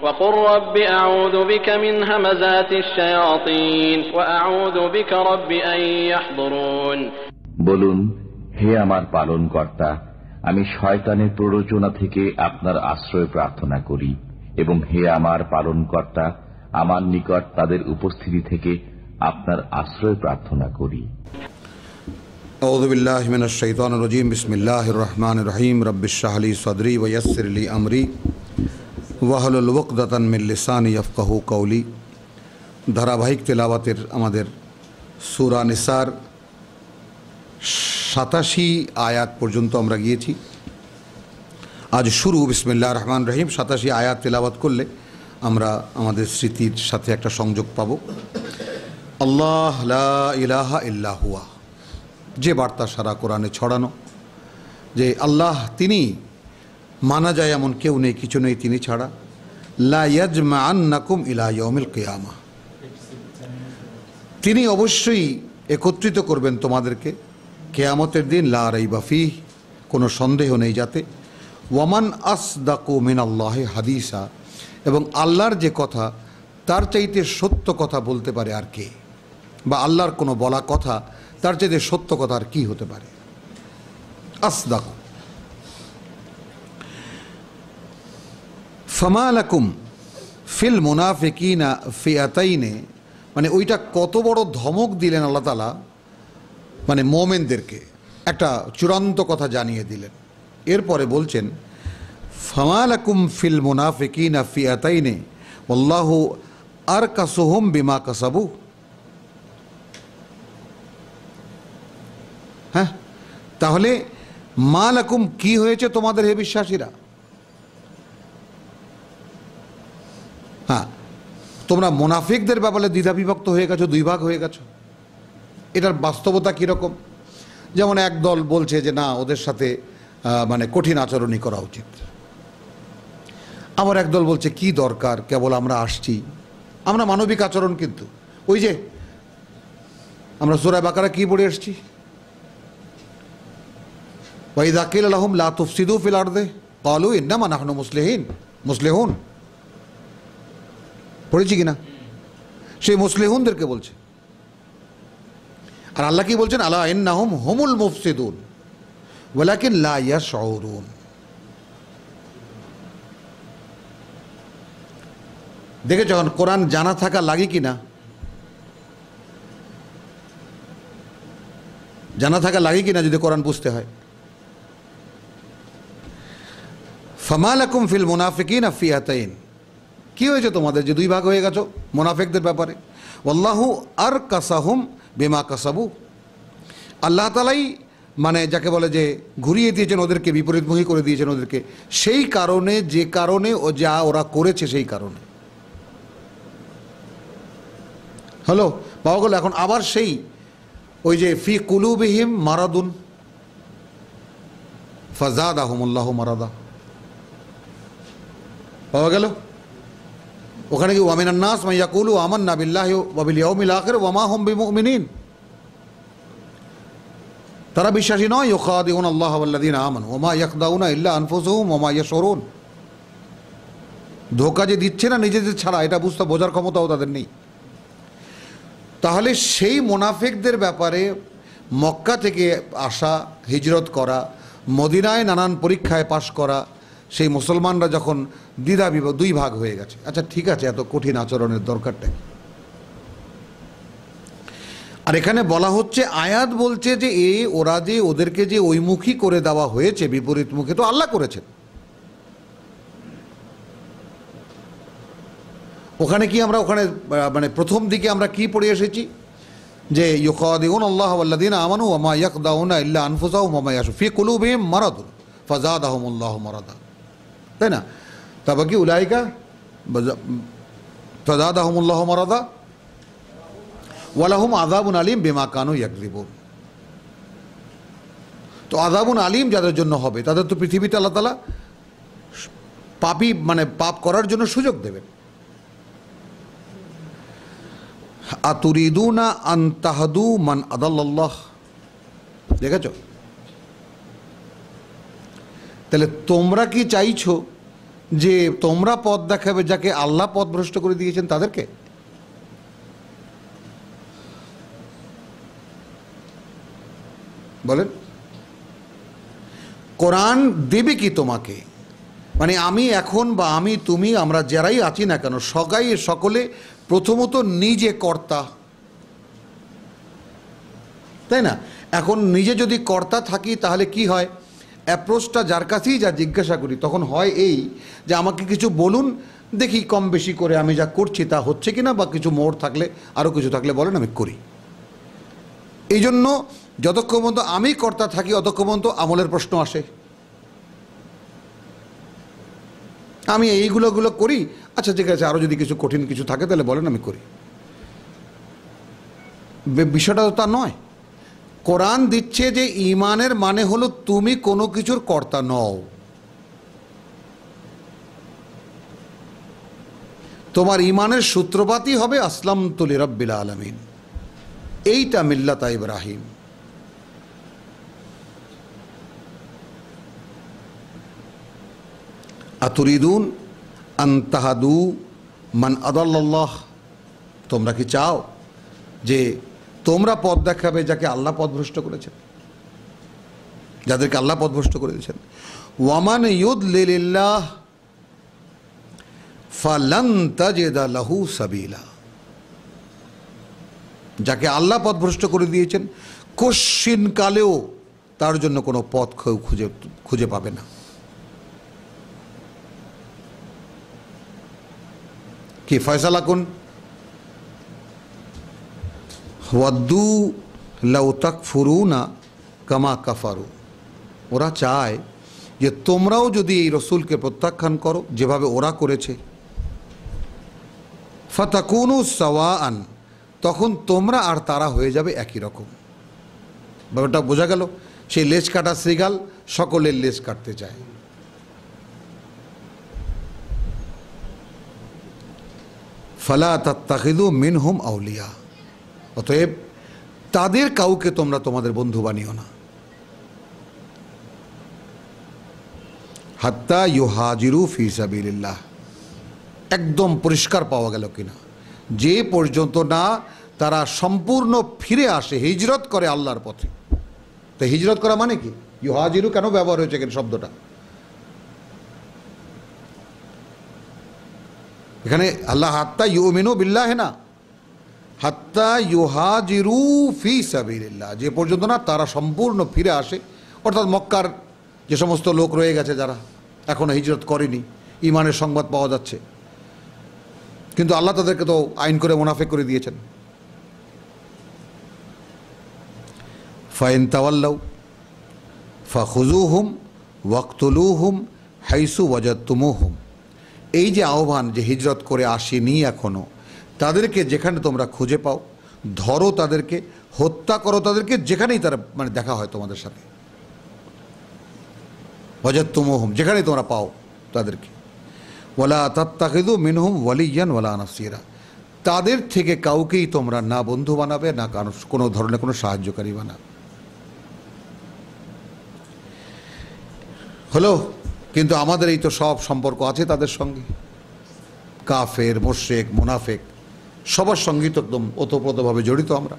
وقل رب أعوذ بك من همزات الشياطين وأعوذ بك رب أن يحضرون। বলুন, হে আমার পালনকর্তা, আমি শয়তানের প্ররোচনা থেকে আপনার আশ্রয় প্রার্থনা করি, এবং হে আমার পালনকর্তা, আমার নিকট তাদের উপস্থিতি থেকে আপনার আশ্রয় প্রার্থনা করি। আউযু বিল্লাহি মিনাশ শাইতানির রাজীম। বিসমিল্লাহির রহমানির রহিম। রব্বিশ ইশরাহ লি সাদরি ওয়া ইয়াসসির লি আমরি ওয়াহলুল উকদাতান মিন লিসানি ইয়াফকাহু কওলি। ধারাবাহিক তেলাওয়াতের আমাদের সূরা নিসার 87 আয়াত পর্যন্ত আমরা গিয়েছি। আজ শুরু বিসমিল্লাহির রহমানির রহিম। 87 আয়াত তেলাওয়াত করলে আমরা আমাদের স্মৃতির সাথে একটা সংযোগ পাব। আল্লাহ লা ইলাহা ইল্লা হুয়া, যে বার্তা সারা কোরআনে ছড়ানো, যে আল্লাহ তিনি মানা যায় এমন কেউ নেই, কিছু নেই তিনি ছাড়া। লা ইয়াজমাআন্নাকুম ইলা ইয়াউমিল কিয়ামা, তিনি অবশ্যই একত্রিত করবেন তোমাদেরকে কিয়ামতের দিন। লা রাইবা ফিহ, কোনো সন্দেহ নেই যাতে। ওয়ামান আসদাকু মিনাল্লাহি হাদিসা, এবং আল্লাহর যে কথা তার চাইতে সত্য কথা বলতে পারে আর কে, বা আল্লাহর কোনো বলা কথা তার চাইতে সত্য কথা আর কি হতে পারে। আসদাকু। ফামা লাকুম ফিল মুনাফিকিনা ফিআতাইনে, মানে ওইটা কত বড় ধমক দিলেন আল্লাহ তাআলা, মানে মুমিনদেরকে একটা চূড়ান্ত কথা জানিয়ে দিলেন। এরপরে বলছেন ফামা লাকুম ফিল মুনাফিকিনা ফিআতাইনে ওয়াল্লাহু আরকাসুহুম বিমা কাসাবু। হ্যাঁ, তাহলে মা লাকুম কি হয়েছে তোমাদের হে বিশ্বাসীরা? হ্যাঁ, তোমরা মুনাফিকদের ব্যাপারে দ্বিধাবিভক্ত হয়ে গেছো, দুই ভাগ হয়ে গেছো। এটার বাস্তবতা কীরকম? যেমন এক দল বলছে যে না, ওদের সাথে মানে কঠিন আচরণই করা উচিত। আবার একদল বলছে কি দরকার, কেবল আমরা আসছি, আমরা মানবিক আচরণ। কিন্তু ওই যে আমরা সূরা বাকারা কি পড়ে এসছি, ওয়াইযা কিলা লাহুম লা তুফসিদু ফিল আরদি ক্বালু ইন্নামা নাহনু মুসলিহুন। পড়েছি কিনা? সেই মুসলিহুনদেরকে বলছে। আর আল্লাহ কি বলছেন? আলা ইন্নাহুম হুমুল মুফসিদুন ওয়ালাকিন লা ইয়াশউরুন। দেখে যখন কোরআন জানা থাকা লাগে কিনা, জানা থাকা লাগে কিনা যদি কোরআন বুঝতে হয়। ফামা লাকুম ফিল মুনাফিকিনা ফিআতাইন, কি হয়েছে তোমাদের যে দুই ভাগ হয়ে গেছো মুনাফিকদের ব্যাপারে? ওয়াল্লাহু আরকাসাহুম বিমা কাসাবু, আল্লাহ তাআলাই মানে যাকে বলে যে ঘুরিয়ে দিয়েছেন ওদেরকে, বিপরীতমুখী করে দিয়েছেন ওদেরকে, সেই কারণে, যে কারণে ও যা ওরা করেছে সেই কারণে হলো, পাওয়া গেল। এখন আবার সেই ওই যে ফি কুলুবিহিম মারাদুন ফাজাদাহুমুল্লাহু মারাদা, পাওয়া গেল। ওখানে কি ওয়ামিনান নাস মান ইয়াকুলু আমান্না বিল্লাহি ওয়া বিল ইয়াউমিল আখির ওয়া মা হুম বিমুমিনিন, তারা বিশ্বাসী নয়। ইউখাদিউনা আল্লাহ ওয়াল্লাযিনা আমানু ওয়া মা ইয়াখদাউনা ইল্লা আনফুসাহুম ওয়া মা ইয়াশউরুন, ধোঁকা যে দিচ্ছে না নিজেদের ছাড়া, এটা বুঝতে বোঝার ক্ষমতাও তাদের নেই। তাহলে সেই মুনাফিকদের ব্যাপারে মক্কা থেকে আসা, হিজরত করা, মদিনায় নানান পরীক্ষায় পাশ করা সেই মুসলমানরা যখন দুই ভাগ হয়ে গেছে, আচ্ছা ঠিক আছে, এত কঠিন আচরণের দরকারটা। আর এখানে বলা হচ্ছে, আয়াত বলছে যে ওরা যে ওদেরকে যে ওইমুখী করে দেওয়া হয়েছে, বিপরীত মুখে, তো আল্লাহ করেছেন। ওখানে কি আমরা ওখানে মানে প্রথম দিকে আমরা কি পড়ে এসেছি যে ইউখাদিউনা আল্লাহ ওয়াল্লাযিনা আমানু ওয়া মা ইয়াখদাউনা ইল্লা আনফুসাহুম ওয়া মা ইয়াশউরুন ফি কুলুবিহিম মারাদুন ফাজাদাহুমুল্লাহু মারাদা, তাই না? তবে কি উলাইকা ফাজাদাহুমুল্লাহু মারাদা ওয়া লাহুম আযাবুন আলীম বিমা কানু ইয়াকযিবুন। তো আযাবুন আলীম যাদের জন্য হবে, তাদের তো পৃথিবীতে আল্লাহ তাআলা পাপী মানে পাপ করার জন্য সুযোগ দেবেন। আতুরিদুনা আন তাহদু মান আদাল্লাল্লাহ, দেখেছ? তাহলে তোমরা কি চাইছো যে তোমরা পথ দেখাবে যাকে আল্লাহ পথভ্রষ্ট করে দিয়েছেন তাদেরকে? বলেন, কোরআন দেবে কি তোমাকে? মানে আমি এখন বা আমি তুমি আমরা যারাই আছি না কেন সকলে প্রথমত নিজে কর্তা, তাই না? এখন নিজে যদি কর্তা থাকি তাহলে কি হয়, অ্যাপ্রোচটা যার কাছেই যা জিজ্ঞাসা করি তখন হয় এই যে আমাকে কিছু বলুন, দেখি কম বেশি করে আমি যা করছি তা হচ্ছে কিনা, বা কিছু মোড় থাকলে আরও কিছু থাকলে বলেন আমি করি। এই জন্য যতক্ষণ পর্যন্ত আমি কর্তা থাকি ততক্ষণ পর্যন্ত আমলের প্রশ্ন আসে। আমি এইগুলো করি, আচ্ছা ঠিক আছে, আরও যদি কিছু কঠিন কিছু থাকে তাহলে বলেন আমি করি। বিষয়টা তো তা নয়। কোরআন দিচ্ছে যে ঈমানের মানে হলো তুমি কোনো কিছুর কর্তা নও, তোমার ঈমানের সূত্রপাতই হবে আসলামতু লিরাব্বিল আলামিন, এইটা মিল্লাত ইব্রাহিম। আতুরিদুন আন তাহাদু মান আদাল্লাল্লাহ, তোমরা কি চাও যে তোমরা পথ দেখাবে যাকে আল্লাহ পথভ্রষ্ট করেছেন, যাদেরকে আল্লাহ পথভ্রষ্ট করে দিয়েছেন। ওয়ামান ইউদলিলিল্লাহ ফালান তাজিদা লাহু সাবিলা, যাকে আল্লাহ পথভ্রষ্ট করে দিয়েছেন কশ্চিন কালেও তার জন্য কোনো পথ খুঁজে পাবে না। কি ফয়সালা কোন ওয়াদ্দু লাউ তাকফুরুনা কামা কাফারু, ওরা চায় যে তোমরাও যদি এই রসুলকে প্রত্যাখ্যান করো যেভাবে ওরা করেছে, ফাতাকুনু সাওয়াআন, তখন তোমরা আর তারা হয়ে যাবে একই রকম। ব্যাপারটা বোঝা গেল? সেই লেজ কাটা শ্রীগাল সকলের লেজ কাটতে চায়। ফালা তাত্তাখিযু মিনহুম আউলিয়া, অতএব তাদের কাউকে তোমরা তোমাদের বন্ধু বানিও না। হাত্তা ইউহাজিরু ফি সাবিলিল্লাহ, একদম পরিষ্কার পাওয়া গেল কিনা, যে পর্যন্ত না তারা সম্পূর্ণ ফিরে আসে, হিজরত করে আল্লাহর পথে। তো হিজরত করা মানে কি? ইউহাজিরু কেন ব্যবহার হয়েছে এখানে শব্দটা? এখানে আল্লাহ হাত্তা ইউমিনু বিল্লাহ না, হাত্তা ইউহাজিরু ফি সাবিলিল্লাহ, যে পর্যন্ত না তারা সম্পূর্ণ ফিরে আসে। অর্থাৎ মক্কার যে সমস্ত লোক রয়ে গেছে যারা এখনো হিজরত করেনি, ঈমানের সংবাদ পাওয়া যাচ্ছে, কিন্তু আল্লাহ তাদেরকে তো আইন করে মুনাফিক করে দিয়েছেন। ফাইন তাওয়াল্লাউ ফাখুযুহুম ওয়াকতুলুহুম হাইসু ওয়াজাদতুমুহুম, এই যে আহ্বান যে হিজরত করে আসেনি এখনো, তাদেরকে যেখানে তোমরা খুঁজে পাও ধরো, তাদেরকে হত্যা করো, তাদেরকে যেখানেই তারা মানে দেখা হয় তোমাদের সাথে। ওয়াজাদতুমুহুম, যেখানেই তোমরা পাও তাদেরকে। ওয়ালা তাত্তাখিযু মিনহুম ওয়ালিয়ান ওয়ালা নাসীরা, তাদের থেকে কাউকেই তোমরা না বন্ধু বানাবে না কোনো ধরনের কোনো সাহায্যকারী বানাবে। হলো, কিন্তু আমাদের এই তো সব সম্পর্ক আছে তাদের সঙ্গে, কাফের মুশরিক মুনাফিক সবার সঙ্গেই তো একদম ওতপ্রোতভাবে জড়িত আমরা।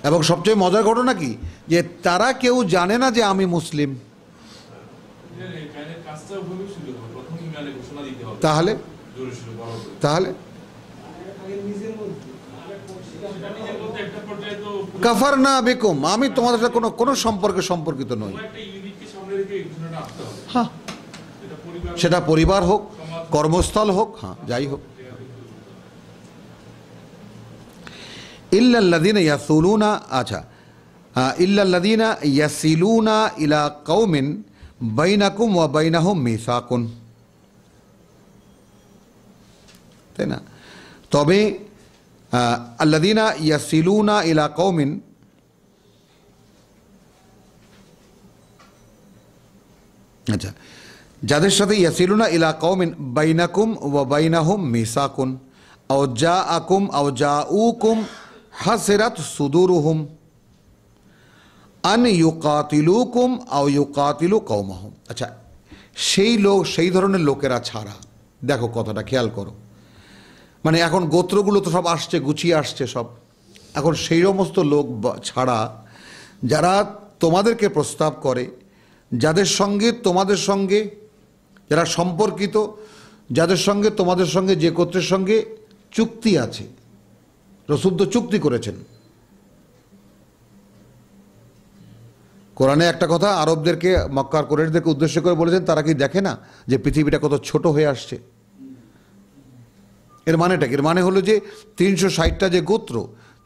এবং সবচেয়ে মজার ঘটনা কি, যে তারা কেউ জানে না যে আমি মুসলিম। তাহলে তাহলে কাফারনা বিকুম, আমি তোমাদের সাথে কোনো সম্পর্কিত নই। হ্যাঁ, সেটা পরিবার হোক, কর্মস্থল হোক, হ্যাঁ যাই হোক। ইল্লাল্লাযীনা ইয়াসুলুনা, আচ্ছা, ইল্লাল্লাযীনা ইয়াসিলুনা ইলা কওমিন বাইনাকুম ওয়া বাইনাহুম মিসাকুন, তাই না? তবে আল্লাযীনা ইয়াসিলুনা ইলা কওমিন, আচ্ছা, যাদের সাথে ইয়াসিলুনা ইলা কওমিন বাইনাকুম ওয়া বাইনাহুম মিসাকুন আও জাআকুম আও জাউকুম হাসিরাত সুদুরুহুম আন ইউকাতিলুকুম আও ইউকাতিলু কওমাহুম। আচ্ছা, সেই ধরনের লোকেরা ছাড়া। দেখো কথাটা খেয়াল করো, মানে এখন গোত্রগুলো তো সব আসছে, গুছিয়ে আসছে সব, এখন সেই সমস্ত লোক ছাড়া যারা তোমাদেরকে প্রস্তাব করে, যাদের সঙ্গে তোমাদের সঙ্গে যারা সম্পর্কিত, যাদের সঙ্গে তোমাদের সঙ্গে যে গোত্রের সঙ্গে চুক্তি আছে, রাসূল তো চুক্তি করেছেন। কোরআনে একটা কথা আরবদেরকে, মক্কার কুরাইশদেরকে উদ্দেশ্য করে বলেছেন, তারা কি দেখে না যে পৃথিবীটা কত ছোট হয়ে আসছে? এর মানেটা কি? এর মানে হলো যে 360টা যে গোত্র,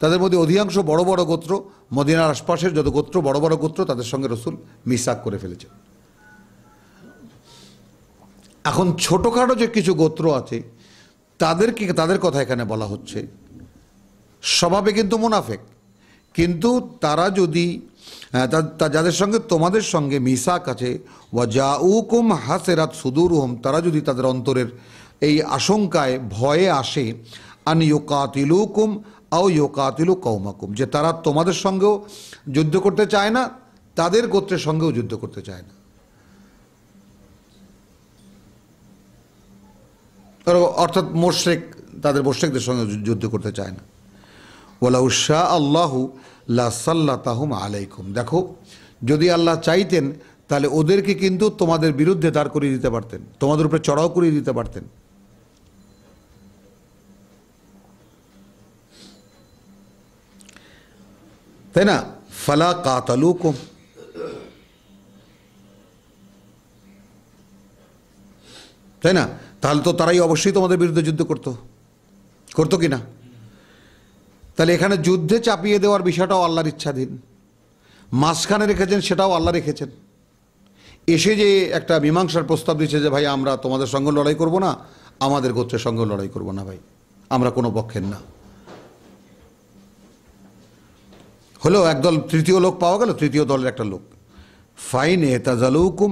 তাদের মধ্যে অধিকাংশ বড় বড় গোত্র, মদিনার আশপাশের যত গোত্র বড় বড় গোত্র, তাদের সঙ্গে রাসূল মিসাক করে ফেলেছে। এখন ছোটোখাটো যে কিছু গোত্র আছে তাদের কথা এখানে বলা হচ্ছে। স্বভাবে কিন্তু মুনাফেক, কিন্তু তারা যদি যাদের সঙ্গে তোমাদের সঙ্গে মিসাক আছে, ওয়াজাউকুম হাসেরাত সুদুরহুম, তারা যদি তাদের অন্তরের এই আশঙ্কায় ভয়ে আসে, আন ইউকাতিলুকুম আও ইউকাতিলু কওমাকুম, যে তারা তোমাদের সঙ্গেও যুদ্ধ করতে চায় না, তাদের গোত্রের সঙ্গেও যুদ্ধ করতে চায় না, অর্থাৎ মুশরিক, তাদের মুশরিকদের সঙ্গে যুদ্ধ করতে চায় না। ওয়ালাউ শাআ আল্লাহু লাসাল্লাতাহুম আলাইকুম, দেখো যদি আল্লাহ চাইতেন তাহলে ওদেরকে কিন্তু তোমাদের বিরুদ্ধে দাঁড় করিয়ে দিতে পারতেন, তোমাদের উপরে চড়াও করিয়ে দিতে পারতেন। তাই না? ফালা কাতালুকুম, তাই না? তাহলে তো তারাই অবশ্যই তোমাদের বিরুদ্ধে যুদ্ধ করতো কি না? তাহলে এখানে যুদ্ধে চাপিয়ে দেওয়ার বিষয়টাও আল্লাহর ইচ্ছাধীন, মাঝখানে রেখেছেন সেটাও আল্লাহ রেখেছেন। এসে যে একটা মীমাংসার প্রস্তাব দিচ্ছে যে ভাই আমরা তোমাদের সঙ্গে লড়াই করব না, আমাদের গোত্রের সঙ্গে লড়াই করব না, ভাই আমরা কোনো পক্ষের না, হলো একদল তৃতীয় লোক পাওয়া গেল, তৃতীয় দলের একটা লোক। ফাইন এতাজালুকুম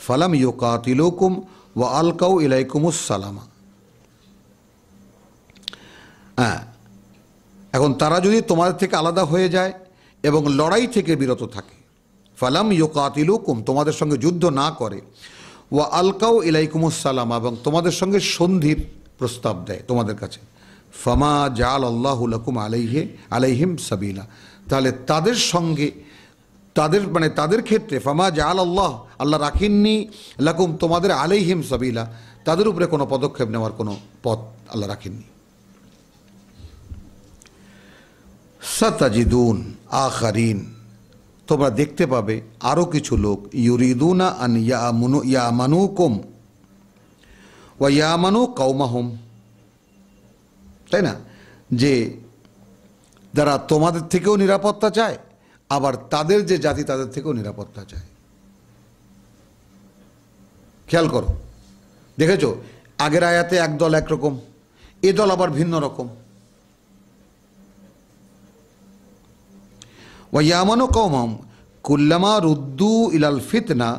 ফালাম ইউকাতিলুকুম ওয়া আলকাউ ইলাইকুমুস সালামা। হ্যাঁ, এখন তারা যদি তোমাদের থেকে আলাদা হয়ে যায় এবং লড়াই থেকে বিরত থাকে, ফালাম ইউকাতিলুকুম, তোমাদের সঙ্গে যুদ্ধ না করে, ওয়া আলকাউ ইলাইকুমুস সালামা, এবং তোমাদের সঙ্গে সন্ধির প্রস্তাব দেয় তোমাদের কাছে, ফামা জাআল আল্লাহু লাকুম আলাইহিম সাবিলা, তাহলে তাদের সঙ্গে তাদের ক্ষেত্রে ফামা জাআল আল্লাহ রাখেননি লাকুম তোমাদের আলাইহিম সাবিলা, তাদের উপরে কোনো পদক্ষেপ নেওয়ার কোনো পথ আল্লাহ রাখেননি। সাতাজিদুন আখারিন, তোমরা দেখতে পাবে আরও কিছু লোক, ইউরিদুনা আন ইয়ামানুকুম ওয়া ইয়ামানু কওমাহুম, তাই না, যে যারা তোমাদের থেকেও নিরাপত্তা চায়, আবার তাদের যে জাতি তাদের থেকেও নিরাপত্তা চায়। খেয়াল করো, দেখেছো আগের আয়াতে এক দল একরকম, এ দল আবার ভিন্ন রকম। ওয়ায়ামানু কওমাহুম কুল্লামা রুদ্দু ইলাল ফিতনা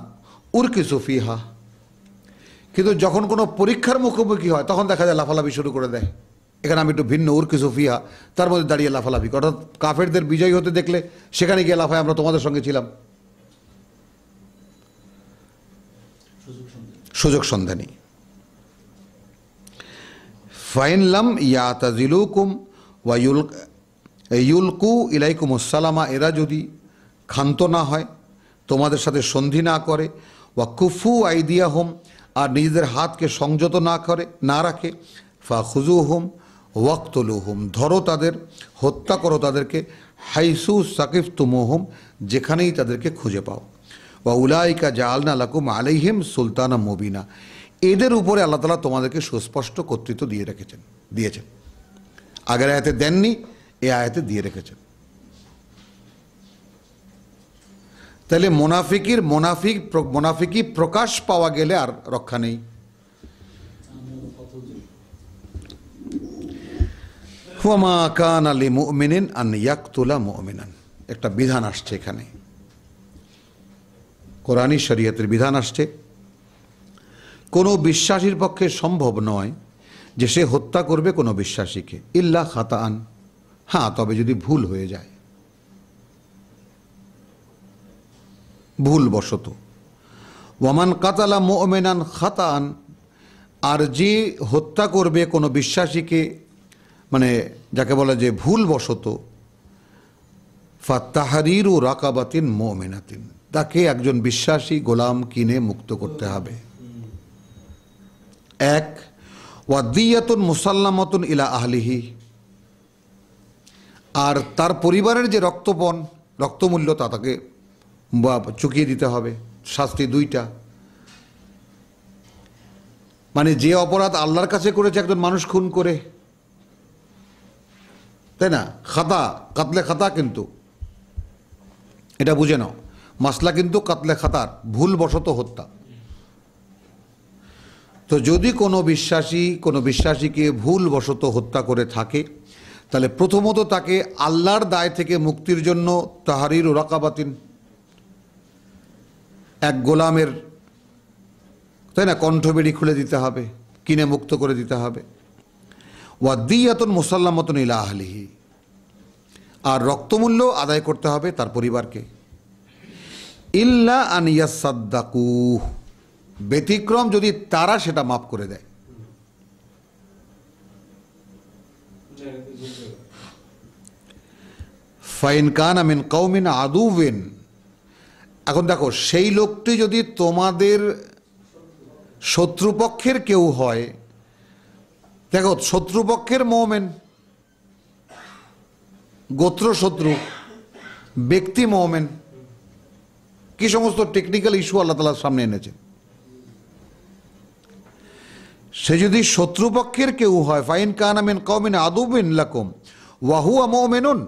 উরকিসু ফিহা, কিন্তু যখন কোনো পরীক্ষার মুখোমুখি হয় তখন দেখা যায় লাফালাফি শুরু করে দেয়। এখানে আমি একটু ভিন্ন, উরকিসু ফিহা, তার মধ্যে দাঁড়িয়ে লাফালাফি, অর্থাৎ কাফেরদের বিজয়ী হতে দেখলে সেখানে গিয়ে লাফায় আমরা তোমাদের সঙ্গে ছিলাম, সুযোগ সন্ধানী। ফাইন লাম ইয়াতাজিলুকুম ওয়া ইউলকু ইলাইকুমুস সালামা, এরা যদি ক্ষান্ত না হয়, তোমাদের সাথে সন্ধি না করে, ওয়া কুফু আইদিয়াহুম, আর নিজেদের হাতকে সংযত না রাখে, ফাখুজুহুম ওয়াকতুলুহুম, ধরো তাদের, হত্যা করো তাদেরকে, হাইসু সাকিফতুমুহুম, যেখানেই তাদেরকে খুঁজে পাও, ওয়া উলাইকা জাআলনা লাকুম আলাইহিম সুলতানা মুবিনা, এদের উপরে আল্লাহ তাআলা তোমাদেরকে সুস্পষ্ট কর্তৃত্ব দিয়েছেন। আগের আয়াতে দেননি, এ আয়াতে দিয়ে রেখেছেন। তাহলে মোনাফিকি প্রকাশ পাওয়া গেলে আর রক্ষা নেই। ওয়ামা কানা লিমুমিনিন আন ইয়াকতুলা মুমিনান, একটা বিধান আসছে এখানে, কোরআনী শরীয়তের বিধান আসছে। কোনো বিশ্বাসীর পক্ষে সম্ভব নয় যে সে হত্যা করবে কোনো বিশ্বাসীকে, ইল্লা খাতাআন, হ্যাঁ তবে যদি ভুল হয়ে যায়, ভুলবশত। ওয়ামান কাতালা মুমিনান খাতান, আর যে হত্যা করবে কোনো বিশ্বাসীকে, মানে যাকে বলা যে ভুলবশত, ফাতাহরিরু রাকাবাতিন মুমিনাতিন, তাকে একজন বিশ্বাসী গোলাম কিনে মুক্ত করতে হবে। এক, ওয়াদিয়াতুন মুসাল্লামাতুন ইলা আহলিহি, আর তার পরিবারের যে রক্তমূল্য তা তাকে চুকিয়ে দিতে হবে। শাস্তি দুইটা, মানে যে অপরাধ আল্লাহর কাছে করেছে একজন মানুষ খুন করে, তাই না, খাতা, কাতলে খাতা, কিন্তু এটা বুঝে নাও, মাসলা কিন্তু কাতলে খাতার, ভুলবশত হত্যা। তো যদি কোনো বিশ্বাসীকে ভুলবশত হত্যা করে থাকে, তাহলে প্রথমত তাকে আল্লাহর দায় থেকে মুক্তির জন্য তাহরির ও রাকাবাতিন, এক গোলামের, তাই না, কণ্ঠবেড়ি খুলে দিতে হবে, কিনে মুক্ত করে দিতে হবে। ওয়াদিয়াতুন মুসাল্লামাতুন ইলা আহলিহি, আর রক্তমূল্য আদায় করতে হবে তার পরিবারকে। ইল্লা আন ইয়াসাদ্দাকু, ব্যতিক্রম যদি তারা সেটা মাফ করে দেয়। ফাইন কানা মিন কওমিন আদুওয়িন, এখন দেখো সেই লোকটি যদি তোমাদের শত্রুপক্ষের কেউ হয়, দেখো শত্রুপক্ষের মুমিন, গোত্র শত্রু, ব্যক্তি মুমিন, কি সমস্ত টেকনিক্যাল ইস্যু আল্লাহ তাআলার সামনে এনেছেন। সে যদি শত্রুপক্ষের কেউ হয়, ফাইন কানা মিন কওমিন আদুওয়িন লাকুম ওয়া হুয়া মুমিনুন,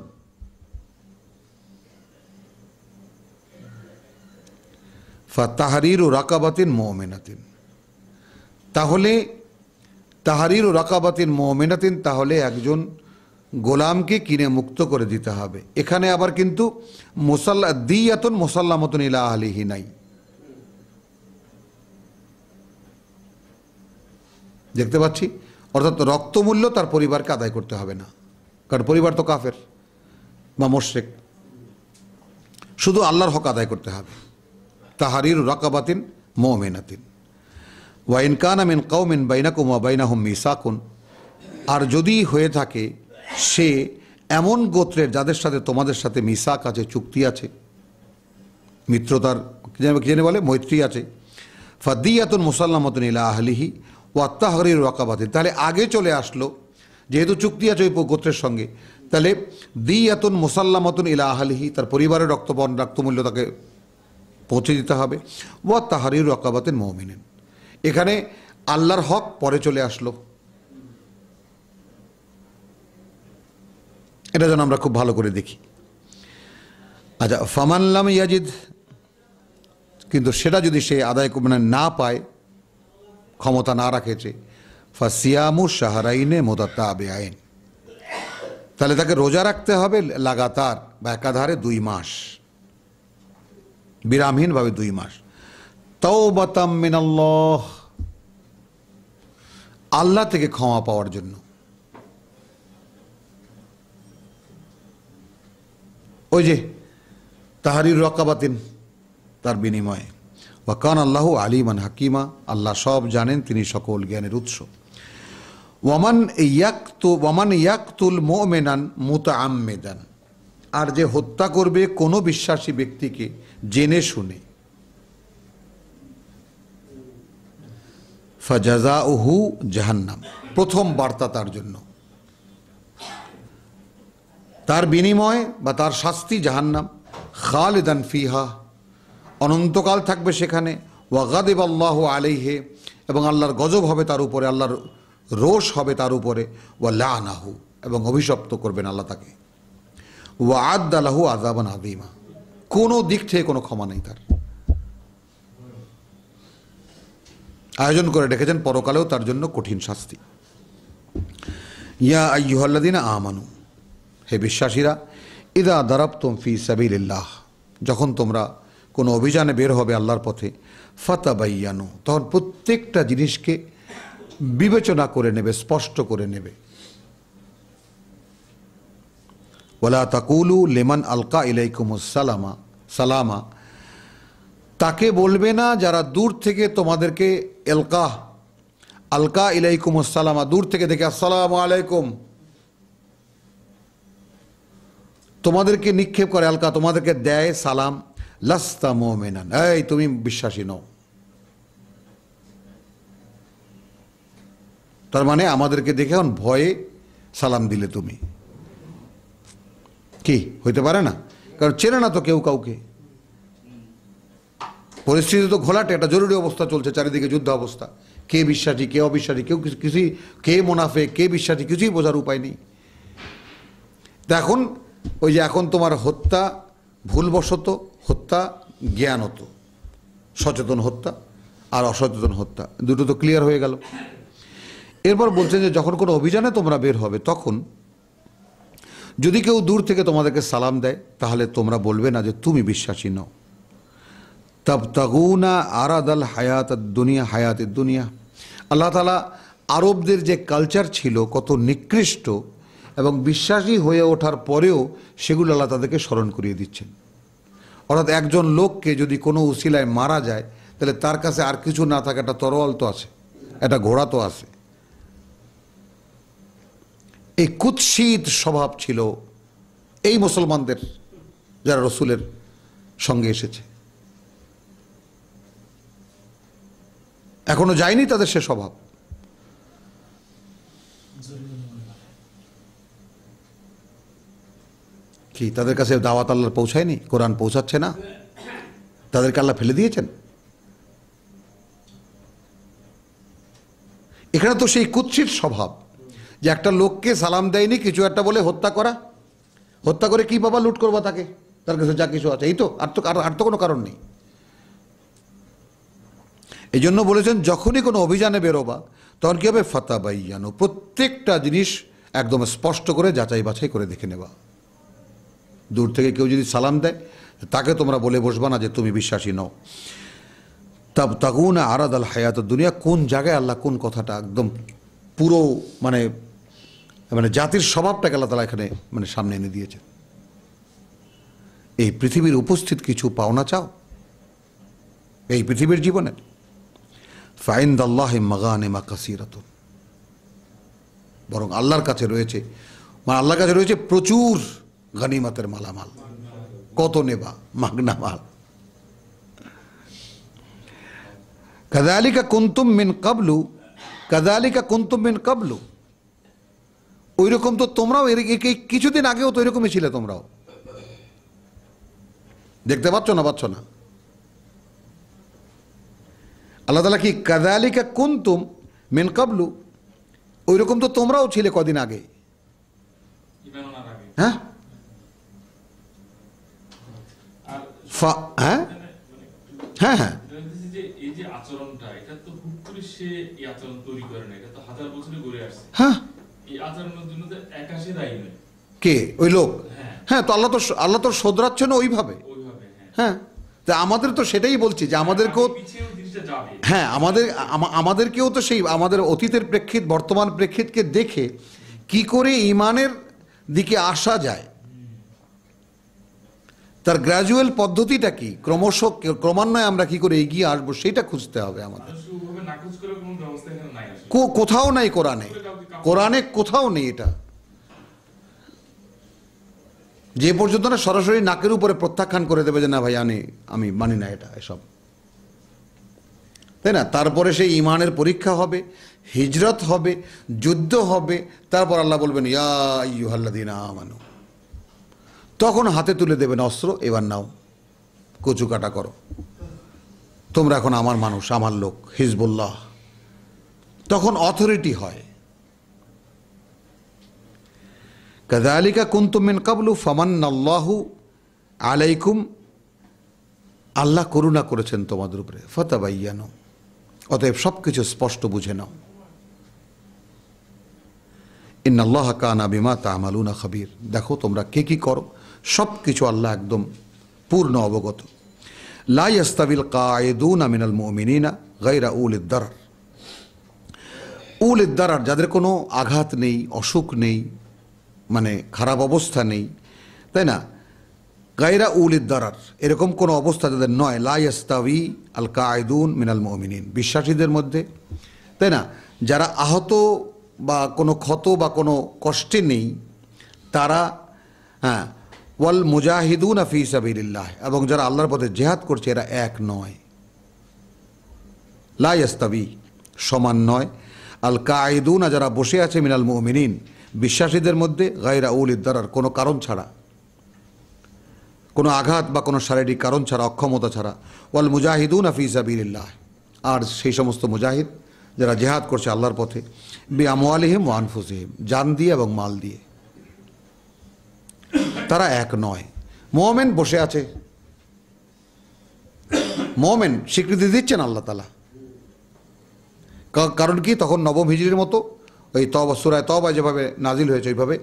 ফাতাহরিরু রাকাবাতিন মুমিনাতিন, তাহলে তাহরিরু রাকাবাতিন মুমিনাতিন, তাহলে একজন গোলামকে কিনে মুক্ত করে দিতে হবে। এখানে আবার কিন্তু দিয়াতুন মুসাল্লামাতুন ইলা আহলিহি নাই, দেখতে পাচ্ছি, অর্থাৎ রক্তমূল্য তার পরিবারকে আদায় করতে হবে না, কারণ পরিবার তো কাফের বা মুশরিক, শুধু আল্লাহর হক আদায় করতে হবে। তাহরিরু রাকাবাতিন মুমিনাতিন। ওয়া ইন কানা মিন কওমিন বাইনাকুম ওয়া বাইনাহুম মিসাকুন, আর যদি হয়ে থাকে সে এমন গোত্রের যাদের সাথে তোমাদের সাথে মিসাক আছে, চুক্তি আছে, মিত্রতার জেনে বলে মৈত্রী আছে, ফাদিয়াতুন মুসাল্লামাতুন ইলা আহলিহি ওয়া তাহরিরু রাকাবাতিন, তাহলে আগে চলে আসলো, যেহেতু চুক্তি আছে ওই গোত্রের সঙ্গে, তাহলে দিয়াতুন মুসাল্লামাতুন ইলা আহলিহি, তার পরিবারের রক্তমূল্য তাকে পৌঁছে দিতে হবে। ওয়া তাহরিরু রাকাবাতিন মুমিনিন, এখানে আল্লাহর হক পরে চলে আসলো, এটা যেন আমরা খুব ভালো করে দেখি। আচ্ছা, ফামান লাম ইয়াজিদ, কিন্তু সেটা যদি সে আদায় মানে না পায়, ক্ষমতা না রাখেছে, ফাসিয়ামু শাহরাইনে মুতাতাবিআইন, তাহলে তাকে রোজা রাখতে হবে লাগাতার বা একাধারে 2 মাস, বিরামহীনভাবে 2 মাস। তাওবাতাম মিনাল্লাহ, আল্লাহ থেকে ক্ষমা পাওয়ার জন্য। ওই যে তাহরির রাকাবাতিন, তার বিনিময়ে। ওয়া কান আল্লাহু আলিমান হাকিমা, আল্লাহ সব জানেন, তিনি সকল জ্ঞানের উৎস। ওয়ামান ইয়াকতুল মুমিনান মুতাআম্মিদান, আর যে হত্যা করবে কোনো বিশ্বাসী ব্যক্তিকে জেনে শুনে, ফাজাযাউহু জাহান্নাম, প্রথম বার্তা তার জন্য, তার বিনিময় বা তার শাস্তি জাহান্নাম, খালিদান ফিহা, অনন্তকাল থাকবে সেখানে। ওয়া গাদিবাল্লাহু আলাইহি, এবং আল্লাহর গজব হবে তার উপরে, আল্লাহর রোষ হবে তার উপরে। ওয়া লানাহু, এবং অভিশপ্ত করবেন আল্লাহ তাকে। ওয়া আদ্দা লাহু আযাবান আযীমা, কোনো দিক থেকে কোনো ক্ষমা নেই তার, আয়োজন করে রেখেছেন পরকালেও তার জন্য কঠিন শাস্তি। ইয়া আইয়ুহাল্লাযীনা আমানু, হে বিশ্বাসীরা, ইদা দারাবতুম ফি সাবিলিল্লাহ, যখন তোমরা কোনো অভিযানে বের হবে আল্লাহর পথে, ফাতাবাইয়ানু, তখন প্রত্যেকটা জিনিসকে বিবেচনা করে নেবে, স্পষ্ট করে নেবে। ওয়ালা তাকুলু লিমান আলকা ইলাইকুমুস সালামা, তাকে বলবে না যারা দূর থেকে তোমাদেরকে আলকা ইলাইকুম আসসালামা, দূর থেকে দেখে আসসালামু আলাইকুম তোমাদেরকে নিক্ষেপ করে, আলকা তোমাদেরকে দেয় সালাম, লাস্তা মুমিনান, এই তুমি বিশ্বাসী নও। তার মানে আমাদেরকে দেখে এখন ভয়ে সালাম দিলে তুমি, কি হইতে পারে না? কারণ চেনে না তো কেউ কাউকে, পরিস্থিতি তো ঘোলাটে, একটা জরুরি অবস্থা চলছে, চারিদিকে যুদ্ধ অবস্থা, কে বিশ্বাসী কে অবিশ্বাসী, কেউ কিছুই, কে মুনাফিক কে বিশ্বাসী কিছুই বোঝার উপায় নেই। তা এখন ওই যে এখন তোমার হত্যা ভুলবশত হত্যা, জ্ঞানত সচেতন হত্যা আর অসচেতন হত্যা, দুটো তো ক্লিয়ার হয়ে গেল। এরপর বলছেন যে যখন কোনো অভিযানে তোমরা বের হবে তখন যদি কেউ দূর থেকে তোমাদেরকে সালাম দেয় তাহলে তোমরা বলবে না যে তুমি বিশ্বাসী নও। তাবতাগুনা আরাদাল হায়াতের দুনিয়া। আল্লাহ তাআলা আরবদের যে কালচার ছিল কত নিকৃষ্ট, এবং বিশ্বাসী হয়ে ওঠার পরেও সেগুলো আল্লাহ তাদেরকে স্মরণ করিয়ে দিচ্ছেন। অর্থাৎ একজন লোককে যদি কোনো উসিলায় মারা যায় তাহলে তার কাছে আর কিছু না থাকে, একটা তরোয়াল তো আছে, একটা ঘোড়া তো আছে। এই কুৎসিত স্বভাব ছিল এই মুসলমানদের যারা রসুলের সঙ্গে এসেছে, এখনো যায়নি তাদের সে স্বভাব। কি তাদের কাছে দাওয়াত আল্লাহর পৌঁছায়নি? কোরআন পৌঁছাচ্ছে না? তাদেরকে আল্লাহ ফেলে দিয়েছেন? এখানে তো সেই কুৎসিত স্বভাব যে একটা লোককে সালাম দেয়নি কিছু একটা বলে হত্যা করা, হত্যা করে কি বাবা লুট করবা তাকে, তার কাছে যা কিছু আছে, এই তো, আর তো কোনো কারণ নেই। এই জন্য বলেছেন যখনই কোনো অভিযানে বেরোবা তখন কি হবে, ফাতাবাইয়ানু, প্রত্যেকটা জিনিস একদম স্পষ্ট করে যাচাই বাছাই করে দেখে নেবা। দূর থেকে কেউ যদি সালাম দেয় তাকে তোমরা বলে বসবা না যে তুমি বিশ্বাসী নও। তাবতাগুনা আরাদাল হায়াতুদ দুনিয়া, কোন জায়গায় আল্লাহ কোন কথাটা একদম পুরো মানে জাতির স্বভাবটাকে আল্লাহ তাআলা এখানে সামনে এনে দিয়েছেন। এই পৃথিবীর উপস্থিত কিছু পাওনা চাও এই পৃথিবীর জীবনে, ফাইনদাল্লাহি মাগানিমা কাসীরাতুন, বরং আল্লাহর কাছে রয়েছে, আল্লাহর কাছে রয়েছে প্রচুর গনিমতের মালামাল। কত নেবা? মাগনা মাল। কাযালিকা কুনতুম মিন কাবলু, ওইরকম তো তোমরাও কিছুদিন আগেও তো এরকমই ছিলে, তোমরাও দেখতে পাচ্ছ না? আল্লাহ তাআলা কি কাযালিকা কুনতুম মিন কাবলু, ওইরকম তো তোমরাও ছিলে কদিন আগে। হ্যাঁ হ্যাঁ হ্যাঁ হ্যাঁ, এই যে আচরণটা, এটা তো হুট করে সে এই আচরণ তৈরি করে না, এটা তো হাজার বছরে গড়ে আসছে। হ্যাঁ, এই আচরণের জন্য তো একাশে দায়ী নয়। কে? ওই লোক। হ্যাঁ, তো আল্লাহ তো শোধরাচ্ছে না ওইভাবে। হ্যাঁ, তা আমাদের তো সেটাই বলছি যে আমাদেরকেও, হ্যাঁ, আমাদেরকেও তো সেই আমাদের অতীতের প্রেক্ষিত বর্তমান প্রেক্ষিতকে দেখে কি করে ঈমানের দিকে আসা যায়, তার গ্র্যাজুয়াল পদ্ধতিটা কি, ক্রমান্বয়ে আমরা কি করে এগিয়ে আসবো সেটা খুঁজতে হবে আমাদের। কোথাও নাই কোরআনে কোথাও নেই এটা। যে পর্যন্ত না সরাসরি নাকের উপরে প্রত্যাখ্যান করে দেবে যে না ভাই আমি মানি না এটা, এসব, তাই না? তারপরে সেই ঈমানের পরীক্ষা হবে, হিজরত হবে, যুদ্ধ হবে, তারপর আল্লাহ বলবেন ইয়া আইয়ুহাল্লাযীনা আমানু, তখন হাতে তুলে দেবেন অস্ত্র, এবার নাও, কচু কাটা করো, তোমরা এখন আমার মানুষ, আমার লোক, হিজবুল্লাহ, তখন অথরিটি হয়। কাযালিকা কুনতুম মিন কাবলু ফামান্নাল্লাহু আলাইকুম, আল্লাহ করুণা করেছেন তোমাদের উপরে, ফাতাবাইয়ানু, অতএব সবকিছু স্পষ্ট বুঝে নাও। ইন্নাল্লাহা কানা বিমা তা'মালুনা খাবীর, দেখো তোমরা কে কি করো সব কিছু আল্লাহ একদম পূর্ণ অবগত। লা ইয়াস্তাবিল কাঈদুনা মিনাল মুমিনিনা গায়রা উলিদ দারার, উলিদ দারার, যাদের কোনো আঘাত নেই, অসুখ নেই, খারাপ অবস্থা নেই, তাই না, গায়রা উলিদ দারার, এরকম কোনো অবস্থা যাদের নয়, লা ইয়াস্তাউই আল কায়দুন মিনাল মুমিনিন, বিশ্বাসীদের মধ্যে, তাই না, যারা আহত বা কোনো ক্ষত বা কোনো কষ্টে নেই তারা, হ্যাঁ, ওয়াল মুজাহিদুন ফি সাবিলিল্লাহ, এবং যারা আল্লাহর পথে জিহাদ করছে এরা এক নয়। লা ইয়াস্তাবি সমান নয়, আল কায়দুনা যারা বসে আছে মিনাল মুমিনিন বিশ্বাসীদের মধ্যে, গায়রা উলিদ দারার কোনো কারণ ছাড়া, কোনো আঘাত বা কোনো শারীরিক কারণ ছাড়া, অক্ষমতা ছাড়া, ওয়াল মুজাহিদুন ফি সাবিলিল্লাহ, আর সেই সমস্ত মুজাহিদ যারা জিহাদ করছে আল্লাহর পথে, বি আমওয়ালিহিম ওয়া আনফুসিহিম, জান দিয়ে এবং মাল দিয়ে, তারা এক নয়। মুমিন বসে আছে, মুমিন স্বীকৃতি দিচ্ছেন আল্লাহ তাআলা, কারণ কি তখন নবম হিজরির মতো ওই তওবা, সূরা তওবা যেভাবে নাজিল হয়েছে ওইভাবে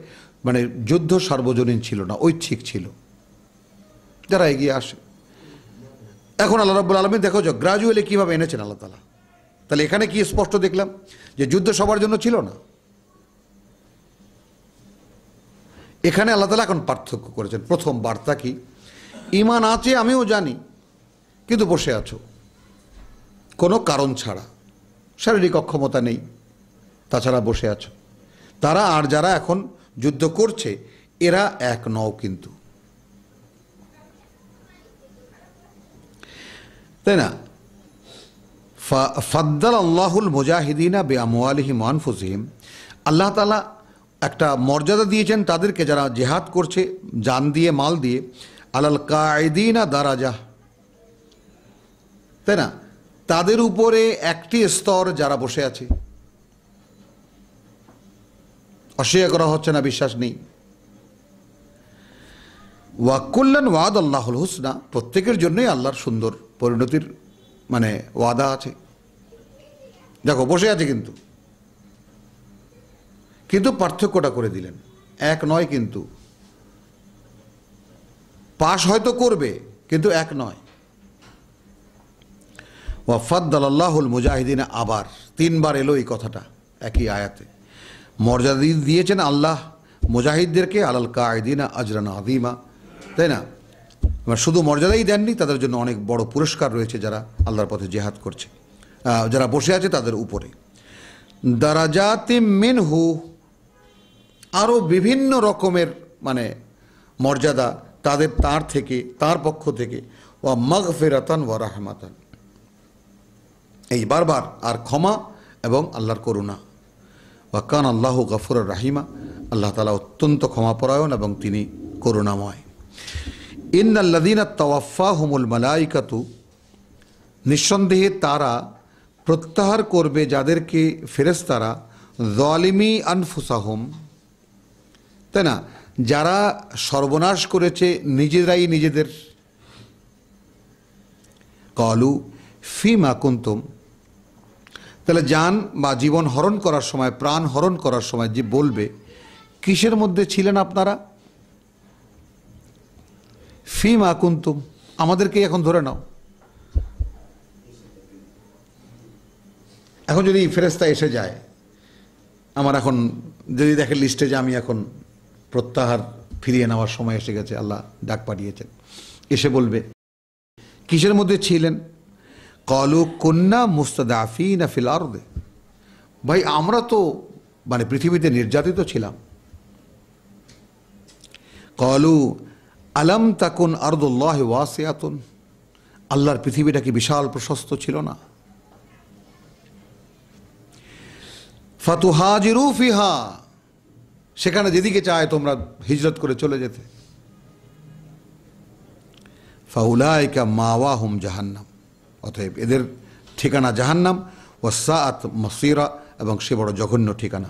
মানে যুদ্ধ সার্বজনীন ছিল না, ঐচ্ছিক ছিল, যারা এগিয়ে আসে। এখন আল্লাহ রাব্বুল আলামিন দেখো যে গ্রাজুয়ালি কীভাবে এনেছেন আল্লাহ তাআলা। তাহলে এখানে কি স্পষ্ট দেখলাম যে যুদ্ধ সবার জন্য ছিল না, এখানে আল্লাহ তাআলা এখন পার্থক্য করেছেন। প্রথম বার্তা কি, ঈমান আছে আমিও জানি, কিন্তু বসে আছো কোনো কারণ ছাড়া, শারীরিক অক্ষমতা নেই, তাছাড়া বসে আছো। তারা আর যারা এখন যুদ্ধ করছে এরা এক নও কিন্তু, তাই না। ফাদ্দাল আল্লাহুল মুজাহিদিনা বে আমওয়ালিহিম ওয়া আনফুসিহিম, আল্লাহ তাআলা একটা মর্যাদা দিয়েছেন তাদেরকে যারা জিহাদ করছে জান দিয়ে মাল দিয়ে, আলাল কায়দিনা দারাজা, তাই না, তাদের উপরে একটি স্তর যারা বসে আছে, অস্বীকার করা হচ্ছে না, বিশ্বাস নেই। ওয়া কুল্লান ওয়াদাল্লাহুল হুসনা, প্রত্যেকের জন্যই আল্লাহর সুন্দর পরিণতির মানে ওয়াদা আছে। দেখো বসে আছে কিন্তু পার্থক্যটা করে দিলেন, এক নয় কিন্তু, পাশ হয়তো করবে কিন্তু এক নয়। ওয়া ফাদ্দালাল্লাহুল মুজাহিদিনা, আবার তিনবার এলো এই কথাটা একই আয়াতে, মর্যাদা দিয়েছেন আল্লাহ মুজাহিদদেরকে, আলাল কায়দিনা আজরান আযীমা, তাই না। শুধু মর্যাদাই দেননি, তাদের জন্য অনেক বড় পুরস্কার রয়েছে যারা আল্লাহর পথে জিহাদ করছে, যারা বসে আছে তাদের উপরে। দারাজাতিম মিনহু, আরও বিভিন্ন রকমের মানে মর্যাদা তাদের, তার থেকে, তার পক্ষ থেকে, ওয়া মাগফিরাতান ওয়া রাহমাতান, এই বারবার, আর ক্ষমা এবং আল্লাহর করুণা। ওয়া কান আল্লাহু গফুরুর রাহিমা, আল্লাহ তাআলা অত্যন্ত ক্ষমাপরায়ণ এবং তিনি করুণাময়। ইন্নাল্লাযীনা তাওয়াফাহুমুল মালাইকাতু, নিঃসন্দেহে তারা প্রত্যাহার করবে যাদেরকে ফেরেশতারা, যালিমি আনফুসাহুম, তাই না, যারা সর্বনাশ করেছে নিজেরাই নিজেদের। ক্বালু ফীমা কুনতুম, তাহলে জান বা জীবন হরণ করার সময়, প্রাণ হরণ করার সময় যে বলবে কিসের মধ্যে ছিলেন আপনারা, ফীমা কুনতুম, আমাদেরকে এখন ধরে নাও। এখন যদি ফেরেশতা এসে যায়, আমার এখন যদি দেখে লিস্টে যে আমি এখন প্রত্যাহার ফিরিয়ে নেওয়ার সময় এসে গেছে, আল্লাহ ডাক পাঠিয়েছেন, এসে বলবে কিসের মধ্যে ছিলেন, ক্বালু কুন্না মুস্তাদাফিনা ফিল আরদে, ভাই আমরা তো মানে পৃথিবীতে নির্যাতিত ছিলাম। ক্বালু আলাম তাকুন আরদুল্লাহি ওয়াসিআতুন, আল্লাহর পৃথিবীটা কি বিশাল প্রশস্ত ছিল না। ফাতুহাজিরু ফিহা, সেখানে যেদিকে চায় তোমরা হিজরত করে চলে যেতে। ফাউলাইকা মাওয়াহুম জাহান্নাম, অতএব এদের ঠিকানা জাহান্নাম, ওয়াসাআত মাসীরা, এবং সে বড় জঘন্য ঠিকানা।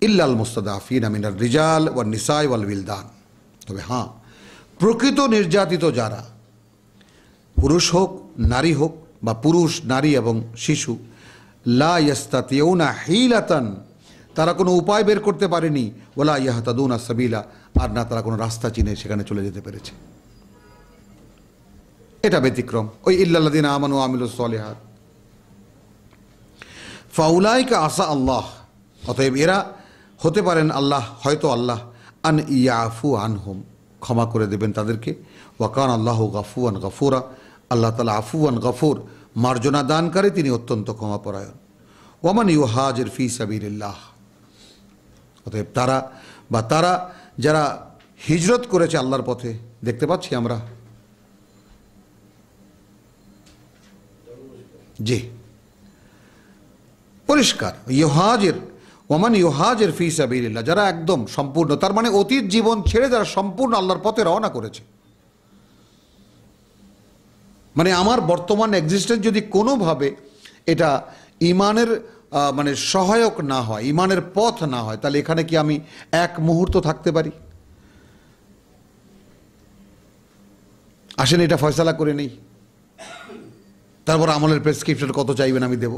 ইল্লাল মুস্তাদাফিনা মিনার রিজাল ওয়ান নিসাই ওয়াল বিলদান, তবে হ্যাঁ, প্রকৃত নির্যাতিত যারা, পুরুষ হোক নারী হোক, বা পুরুষ নারী এবং শিশু, লা ইয়াস্তাতিউনা হিলাতান, তারা কোনো উপায় বের করতে পারেনি, ওয়ালা ইয়াহতাদুনা সাবিলা, আর না তারা কোনো রাস্তা চিনে সেখানে চলে যেতে পেরেছে। এটা ব্যতিক্রম, ওই ইল্লাল্লাযিনা আমানু ওয়া আমিলুস সলিহাত। ফাউলাইকা আসা আল্লাহ, অতএব এরা হতে পারেন আল্লাহ, হয়তো আল্লাহ, আন ইয়াফু আনহুম, ক্ষমা করে দেবেন তাদেরকে। ওয়াকান আল্লাহ গাফুয়ান গাফুরা, আল্লাহ তাআলা আফুয়ান গাফুর, মার্জনা দানকারী, তিনি অত্যন্ত ক্ষমাপরায়ণ। ওয়ামান ইউহাজির ফি সাবিলিল্লাহ, অতএব তারা যারা হিজরত করেছে আল্লাহর পথে, দেখতে পাচ্ছি আমরা, জি পরিষ্কার ইউহাজির, ওমান ইউহাজির ফি সাবিলিল্লাহ, যারা একদম সম্পূর্ণ, তার মানে অতীত জীবন ছেড়ে যারা সম্পূর্ণ আল্লাহর পথে রওনা করেছে। মানে আমার বর্তমান এক্সিস্টেন্স যদি কোনোভাবে এটা ইমানের মানে সহায়ক না হয়, ইমানের পথ না হয়, তাহলে এখানে কি আমি এক মুহূর্ত থাকতে পারি? আসেন এটা ফয়সালা করে নেই, তারপর আমলের প্রেসক্রিপশন কত চাইবেন আমি দেব।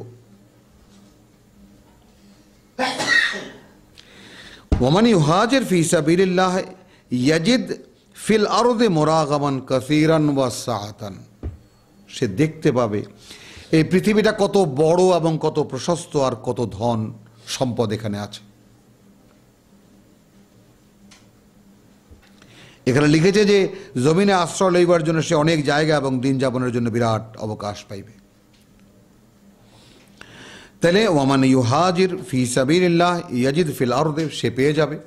ওমান ইউহাজির ফি সাবিলিল্লাহ ইয়াজিদ ফিল আরদি মুরাগামান কাসীরান ওয়া সাআতান, সে দেখতে পাবে এই পৃথিবীটা কত বড় এবং কত প্রশস্ত, আর কত ধন সম্পদ এখানে আছে। এখানে লিখেছে যে জমিনে আশ্রয় লইবার জন্য সে অনেক জায়গা এবং দিন যাপনের জন্য বিরাট অবকাশ পাইবে। তাহলে ওয়ামান ইউহাজির ফি সাবিলিল্লাহ ইয়াজিদ ফিল আরদি, সে পেয়ে যাবে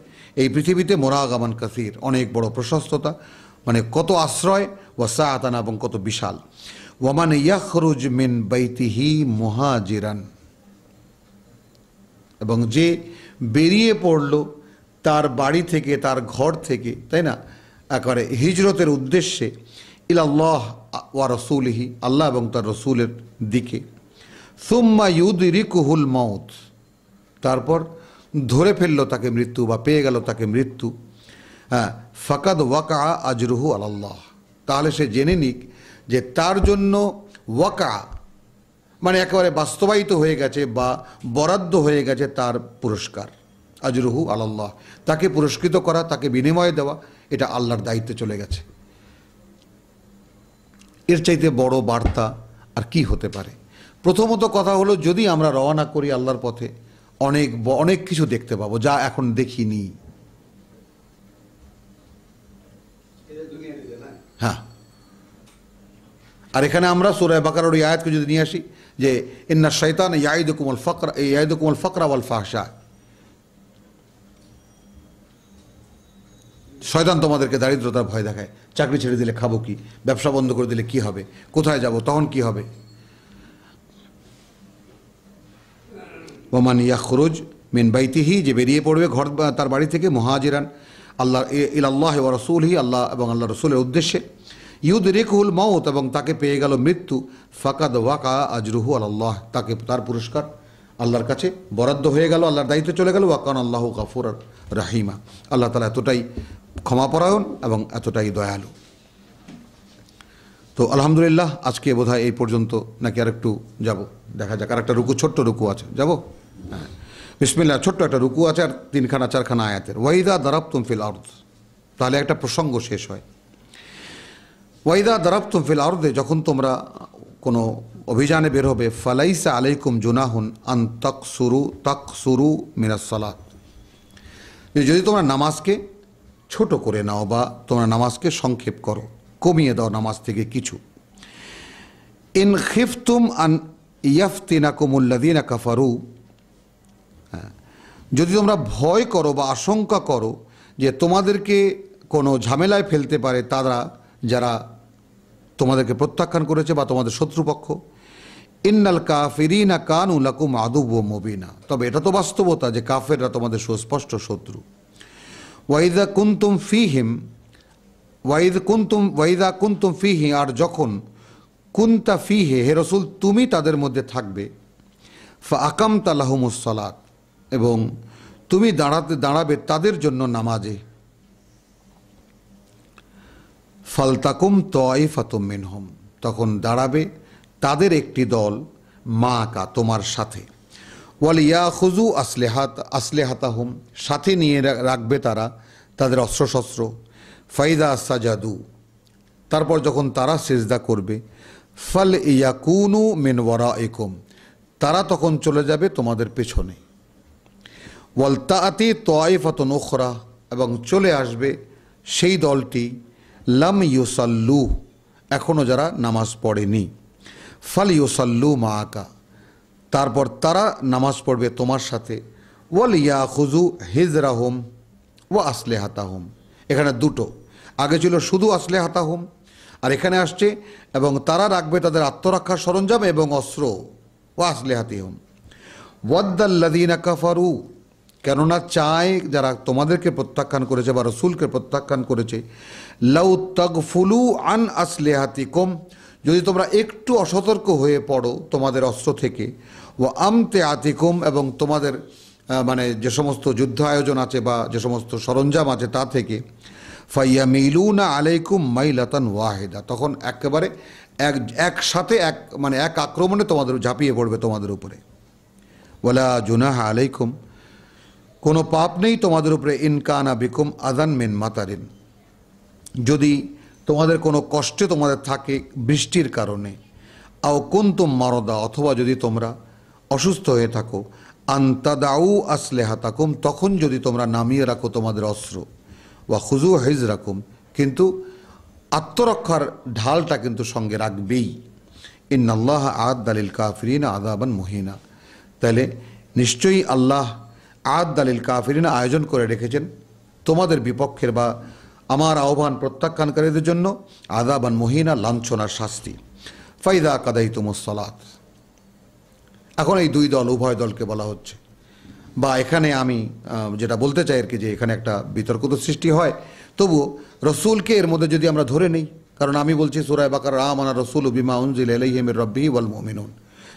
এই পৃথিবীতে মুরাগামান কাসীর, অনেক বড় প্রশস্ততা, মানে কত আশ্রয়, ওয়া সাআতান, এবং কত বিশাল। ওয়ামান ইয়াখরুজ মিন বাইতিহি মুহাজিরান, এবং যে বেরিয়ে পড়ল তার বাড়ি থেকে, তার ঘর থেকে, তাই না, একেবারে হিজরতের উদ্দেশ্যে, ইলাল্লাহ ওয়া রাসূলিহি, আল্লাহ এবং তার রসুলের দিকে, সুম্মা ইউদরিকুহুল মাউত, তারপর ধরে ফেললো তাকে মৃত্যু, বা পেয়ে গেল তাকে মৃত্যু, হ্যাঁ, ফাকাদ ওয়াকা আজরুহু আলাল্লাহ, তাহলে সে জেনে নিক যে তার জন্য ওয়াকা মানে একেবারে বাস্তবায়িত হয়ে গেছে বা বরাদ্দ হয়ে গেছে তার পুরস্কার। আজরুহু আলাল্লাহ, তাকে পুরস্কৃত করা, তাকে বিনিময় দেওয়া, এটা আল্লাহর দায়িত্বে চলে গেছে। এর চাইতে বড় বার্তা আর কি হতে পারে? প্রথমত কথা হলো, যদি আমরা রওনা করি আল্লাহর পথে, অনেক কিছু দেখতে পাবো যা এখন দেখিনি। হ্যাঁ, আর এখানে আমরা সূরা বাকারার ওই আয়াতকে যদি নিয়ে আসি যে ইন্না শাইতান ইয়াইদুকুমুল ফাকরা ওয়াল ফাহশা, শয়তান তোমাদেরকে দারিদ্রতার ভয় দেখায়, চাকরি ছেড়ে দিলে খাবো কি, ব্যবসা বন্ধ করে দিলে কি হবে, কোথায় যাব, তখন কি হবে। ওমান ইয়াখরুজ মিন বাইতিহি, যে বেরিয়ে পড়বে ঘর তার বাড়ি থেকে, মুহাজিরান আল্লাহ ইলাল্লাহ ওয়া রাসূলিহি, আল্লাহ এবং আল্লাহ রসুলের উদ্দেশ্যে, ইউদরিকুহুল মাউত, এবং তাকে পেয়ে গেল মৃত্যু, ফাকাদ ওয়াকা আজরুহু আলাল্লাহ, তাকে তার পুরস্কার আল্লাহর কাছে বরাদ্দ হয়ে গেল, আল্লাহর দায়িত্ব চলে গেল। ওয়াকান আল্লাহু গাফুরার রাহিমা, আল্লাহ তাআলা এতটাই ক্ষমাপরায়ণ এবং এতটাই দয়ালু। তো আলহামদুলিল্লাহ, আজকে বোধহয় এই পর্যন্ত, নাকি আর একটু যাব, দেখা যাক। আর একটা রুকু, ছোট্ট রুকু আছে, যাব। হ্যাঁ, বিসমিল্লাহ, ছোট্ট একটা রুকু আছে, আর 3-4 আয়াতের। ওয়াইদা দারাবতুম ফিল আরদ, তাহলে একটা প্রসঙ্গ শেষ হয়। ওয়াইদা দারাবতুম ফিল আরদে, যখন তোমরা কোনো অভিযানে বের হবে, ফালাইসা আলাইকুম জুনাহুন আন তাকসুরু মিনাস সালাত, যদি তোমরা নামাজকে ছোট করে নাও বা তোমরা নামাজকে সংক্ষেপ করো, কমিয়ে দাও নামাজ থেকে কিছু। ইন খিফতুম আন ইয়াফতিনাকুমুল্লাযীনা কাফারু, যদি তোমরা ভয় করো বা আশঙ্কা করো যে তোমাদেরকে কোনো ঝামেলায় ফেলতে পারে তারা, যারা তোমাদেরকে প্রত্যাখ্যান করেছে বা তোমাদের শত্রুপক্ষ। ইন্নাল কাফিরিনা কানু লাকুম আদুওয়াম মুবিনা, তবে এটা তো বাস্তবতা যে কাফেররা তোমাদের সুস্পষ্ট শত্রু। ওয়াইদা কুনতুম ফীহিম, ওয়াইদা কুনতুম ফীহি, আর যখন কুনতা ফীহি, হে রাসূল তুমি তাদের মধ্যে থাকবে, ফাআকামতা লাহুমুস সালাত, এবং তুমি দাঁড়াবে তাদের জন্য নামাজে। ফালতাকুম তাইফাতুম মিনহুম, তখন দাঁড়াবে তাদের একটি দল, মাকা তোমার সাথে, ওয়ালিয়াখুযু আসলিহাতাহুম, সাথে নিয়ে রাখবে তারা তাদের অস্ত্রশস্ত্র। ফাইদা সাজাদু, তারপর যখন তারা সিজদা করবে, ফাল ইয়াকুনু মিন ওয়ারাইকুম, তারা তখন চলে যাবে তোমাদের পেছনে। ওয়ালতাআতি তাইফাতুন উখরা, এবং চলে আসবে সেই দলটি লাম ইউসাল্লু, এখনও যারা নামাজ পড়েনি, ফাল ইউসাল্লু মাআকা, তারপর তারা নামাজ পড়বে তোমার সাথে, ওয়াল ইয়াখুযু হিজরাহুম ওয়া আসলিহাতাহুম। এখানে দুটো, আগে ছিল শুধু আসলিহাতাহুম, আর এখানে আসছে এবং তারা রাখবে তাদের আত্মরক্ষার সরঞ্জাম এবং অস্ত্র, ওয়া আসলিহাতিহুম। ওয়াদ্দাল্লাযীনা কাফারু, কেননা চায় যারা তোমাদেরকে প্রত্যাখ্যান করেছে বা রসুলকে প্রত্যাখ্যান করেছে, লাউ তাগফুলু আন আসলিহাতিকুম, যদি তোমরা একটু অসতর্ক হয়ে পড়ো তোমাদের অস্ত্র থেকে, ও আমতে আতিকুম, এবং তোমাদের মানে যে সমস্ত যুদ্ধ আয়োজন আছে বা যে সমস্ত সরঞ্জাম আছে তা থেকে, ফাইয়ামিলুনা আলাইকুম মাইলাতান ওয়াহিদা, তখন একেবারে একসাথে এক আক্রমণে তোমাদের ঝাঁপিয়ে পড়বে তোমাদের উপরে। ওয়ালা জুনাহা আলাইকুম, কোনো পাপ নেই তোমাদের উপরে, ইনকানা বিকুম আযান মিন মাতারিন, যদি তোমাদের কোনো কষ্টে তোমাদের থাকে বৃষ্টির কারণে, আও কুনতুম মারদা, অথবা যদি তোমরা অসুস্থ হয়ে থাকো, আনতাদাউ আসলিহাতাকুম, তখন যদি তোমরা নামিয়ে রাখো তোমাদের অস্ত্র, ওয়া খুযু হিজরাকুম, কিন্তু আত্মরক্ষার ঢালটা কিন্তু সঙ্গে রাখবেই। ইন্নাল্লাহ আ'আদ্দা লিল কাফিরিনা আযাবান মুহিনা, তাহলে নিশ্চয়ই আল্লাহ আ'আদ্দা লিল কাফিরিনা আয়োজন করে রেখেছেন তোমাদের বিপক্ষের বা আমার আহ্বান প্রত্যাখ্যানকারীদের জন্য আযাবান মুহিনা, লাঞ্ছনার শাস্তি। ফাইদা কাদাইতুমুস সালাত, এখন এই দুই দল, উভয় দলকে বলা হচ্ছে, বা এখানে আমি যেটা বলতে চাই আর কি, যে এখানে একটা বিতর্ক তো সৃষ্টি হয়, তবুও রসুলকে এর মধ্যে যদি আমরা ধরে নিই, কারণ আমি বলছি সূরা বাকারা আমানা রাসূলু বিমা উনজিলা ইলাইহি মির রাব্বিহি ওয়াল মুমিনুন,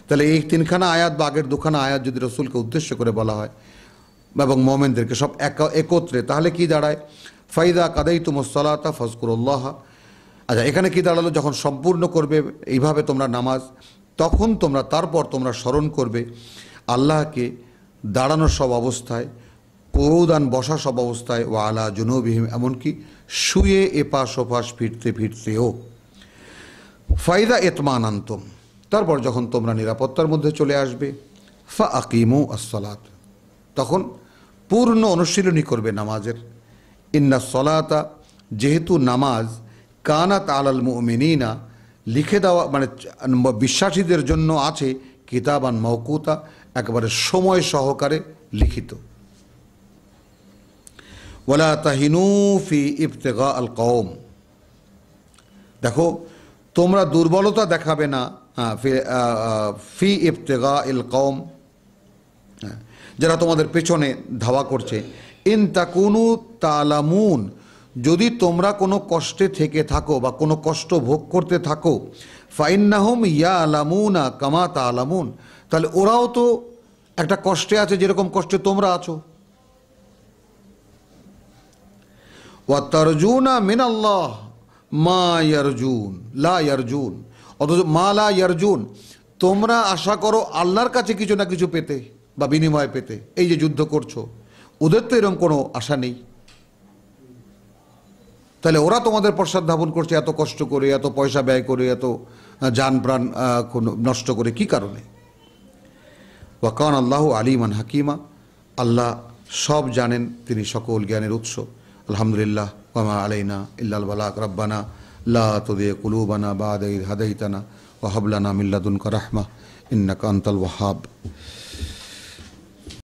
তাহলে এই তিনখানা আয়াত বা আগের দুখানা আয়াত যদি রসুলকে উদ্দেশ্য করে বলা হয় এবং মুমিনদেরকে সব একত্রে, তাহলে কি দাঁড়ায়? ফাইদা কাদাইতুমুস সালাতা ফাজকুরুল্লাহ। আচ্ছা, এখানে কি দাঁড়ালো? যখন সম্পূর্ণ করবে এইভাবে তোমরা নামাজ, তখন তারপর তোমরা স্মরণ করবে আল্লাহকে দাঁড়ানোর সব অবস্থায়, কৌদান বসা সব অবস্থায়, ওয়া আলা জুনুবিহিম, এমনকি শুয়ে এপাশ ওপাশ ফিরতে ফিরতেও। ফাইদা ইতমানান্তুম, তারপর যখন তোমরা নিরাপত্তার মধ্যে চলে আসবে, ফা আকিমু আসসালাত, তখন পূর্ণ অনুশীলনী করবে নামাজের। ইন্না সলাতা, যেহেতু নামাজ কানাত আলাল মুমিনিনা, লিখে দেওয়া মানে বিশ্বাসীদের জন্য আছে, কিতাবান মাওকুতা, একেবারে সময় সহকারে লিখিত। ওয়ালা তাহিনু ফি ইবতিগা আল কওম, দেখো তোমরা দুর্বলতা দেখাবে না ফি ইবতিগা ইল কওম, যারা তোমাদের পেছনে ধাওয়া করছে। ইন তাকুনু তালামুন, যদি তোমরা কোনো কষ্টে থেকে থাকো বা কোনো কষ্ট ভোগ করতে থাকো, ফাইন্নাহুম ইয়ালামুনা কামা তালামুন, তাহলে ওরাও তো একটা কষ্টে আছে যেরকম কষ্টে তোমরা আছো। ওয়া তারজুনা মিনাল্লাহ মা ইয়ারজুন লা ইয়ারজুন, অথচ মা লা ইয়ারজুন, তোমরা আশা করো আল্লাহর কাছে কিছু না কিছু পেতে বা বিনিময় পেতে। এই যে যুদ্ধ করছো, ওদের তো এরকম কোনো আশা নেই, তাহলে ওরা তোমাদের পশ্চাৎ ধাবন করছে এত কষ্ট করে, এত পয়সা ব্যয় করে, এত যান প্রাণ নষ্ট করে, কি কারণে? ওয়া কান আল্লাহু আলিমান হাকিমা, আল্লাহ সব জানেন, তিনি সকল জ্ঞানের উৎস। আলহামদুলিল্লাহ, ওয়া মা আলাইনা ইল্লাল বালাগ, রব্বানা লা তুযিগ কুলুবানা বা'দা ইয হাদাইতানা ওয়া হাব লানা মিন লাদুনকা রাহমাহ ইন্নাকা আনতাল ওয়াহ্হাব।